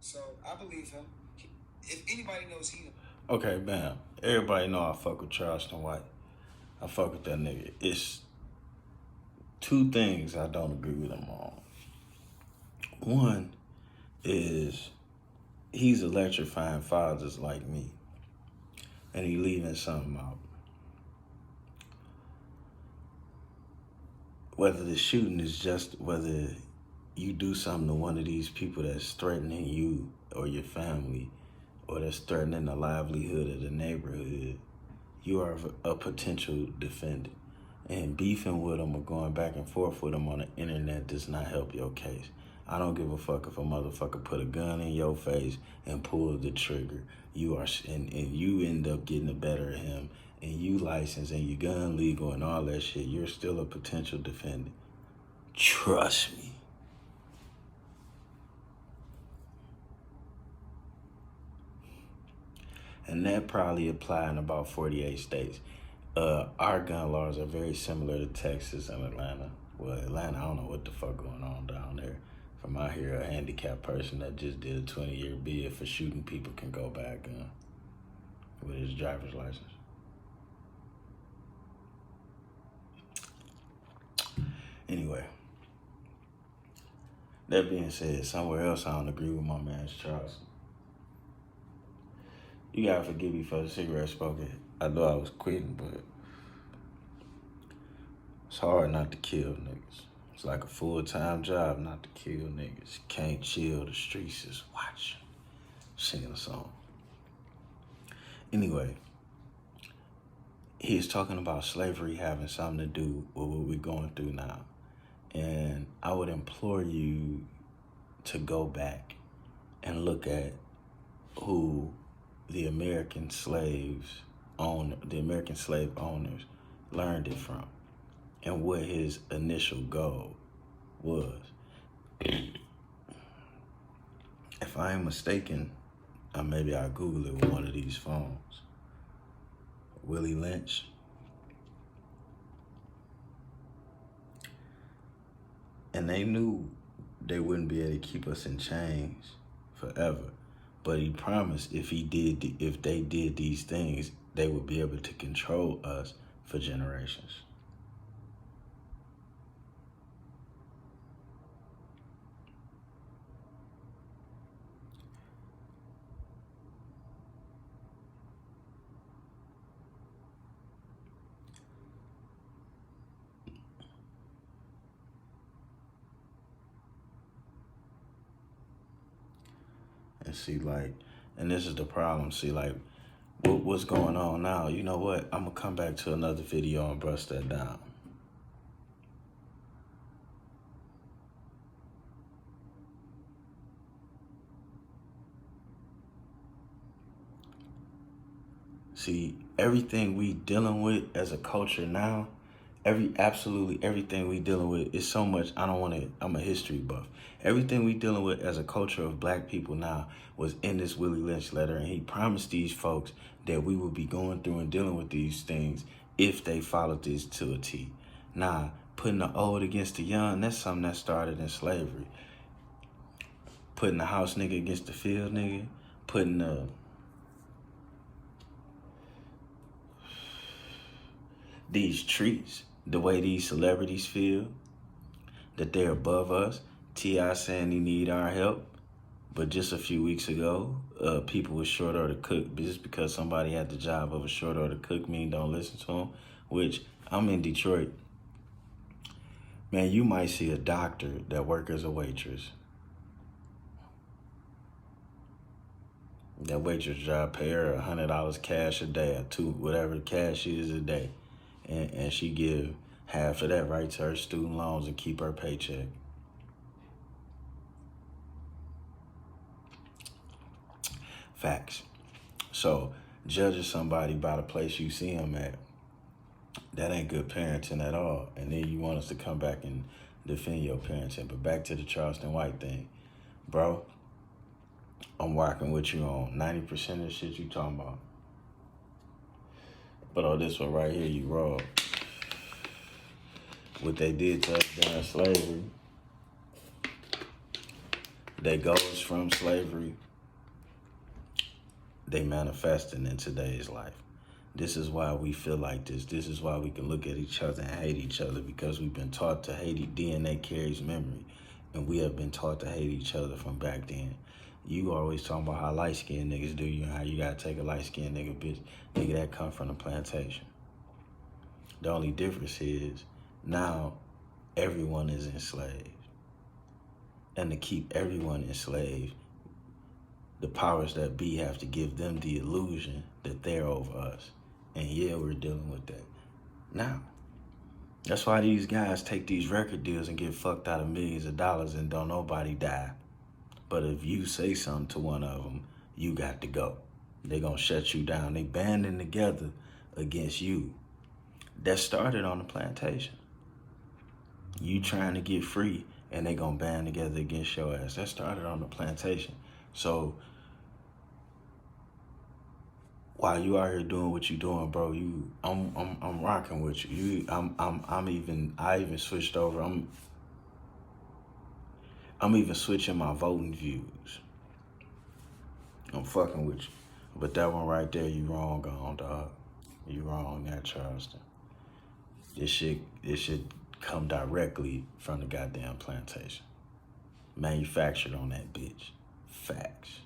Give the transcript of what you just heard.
So I believe him. If anybody knows he. Okay, bam. Everybody know I fuck with Charleston White. I fuck with that nigga. It's two things I don't agree with him on. One is he's electrifying fathers like me, and he leaving something out. Whether the shooting is just whether you do something to one of these people that's threatening you or your family, or that's threatening the livelihood of the neighborhood, you are a potential defendant. And beefing with them or going back and forth with them on the internet does not help your case. I don't give a fuck if a motherfucker put a gun in your face and pull the trigger. You are, and you end up getting the better of him, and you licensed and you gun legal and all that shit. You're still a potential defendant. Trust me. And that probably apply in about 48 states. Our gun laws are very similar to Texas and Atlanta. Well, Atlanta, I don't know what the fuck going on down there. From out here, a handicapped person that just did a 20-year bid for shooting people can go back with his driver's license. Anyway, that being said, somewhere else I don't agree with my man Charleston. You gotta forgive me for the cigarette smoking. I know I was quitting, but it's hard not to kill niggas. It's like a full-time job not to kill niggas. Can't chill, the streets is watching. Singing a song. Anyway, he's talking about slavery having something to do with what we're going through now. And I would implore you to go back and look at who the American slave owners learned it from and what his initial goal was. If I am mistaken, maybe I'll Google it with one of these phones. Willie Lynch. And they knew they wouldn't be able to keep us in chains forever. But he promised if they did these things, they would be able to control us for generations. And see, like, and this is the problem. See, like, what's going on now? You know what? I'm gonna come back to another video and bust that down. See, everything we dealing with as a culture now, absolutely everything we dealing with is so much. I'm a history buff. Everything we dealing with as a culture of black people now was in this Willie Lynch letter, and he promised these folks that we would be going through and dealing with these things if they followed this to a T. Now, putting the old against the young, that's something that started in slavery. Putting the house nigga against the field nigga, putting these treats, the way these celebrities feel, that they're above us. T.I. saying he need our help. But just a few weeks ago, people with short order cook, just because somebody had the job of a short order cook mean don't listen to them, which I'm in Detroit. Man, you might see a doctor that work as a waitress. That waitress job pay her $100 cash a day, or whatever cash is a day. And she give half of that right to her student loans and keep her paycheck. Facts. So judging somebody by the place you see them at, that ain't good parenting at all. And then you want us to come back and defend your parenting. But back to the Charleston White thing. Bro, I'm rocking with you on 90% of the shit you talking about. But on this one right here, you wrong. What they did to us during slavery, that goes from slavery, they manifesting in today's life. This is why we feel like this. This is why we can look at each other and hate each other, because we've been taught to hate. DNA carries memory, and we have been taught to hate each other from back then. You always talking about how light-skinned niggas do you and how you gotta take a light-skinned nigga, bitch. Nigga, that come from the plantation. The only difference is now everyone is enslaved. And to keep everyone enslaved, the powers that be have to give them the illusion that they're over us. And yeah, we're dealing with that now. That's why these guys take these record deals and get fucked out of millions of dollars and don't nobody die. But if you say something to one of them, you got to go. They gonna shut you down. They banding together against you. That started on the plantation. You trying to get free and they gonna band together against your ass. That started on the plantation. So while you out here doing what you doing, bro, I'm rocking with you. I even switched over. I'm even switching my voting views. I'm fucking with you. But that one right there, you wrong on, dog. You wrong at Charleston. This shit come directly from the goddamn plantation. Manufactured on that bitch. Facts.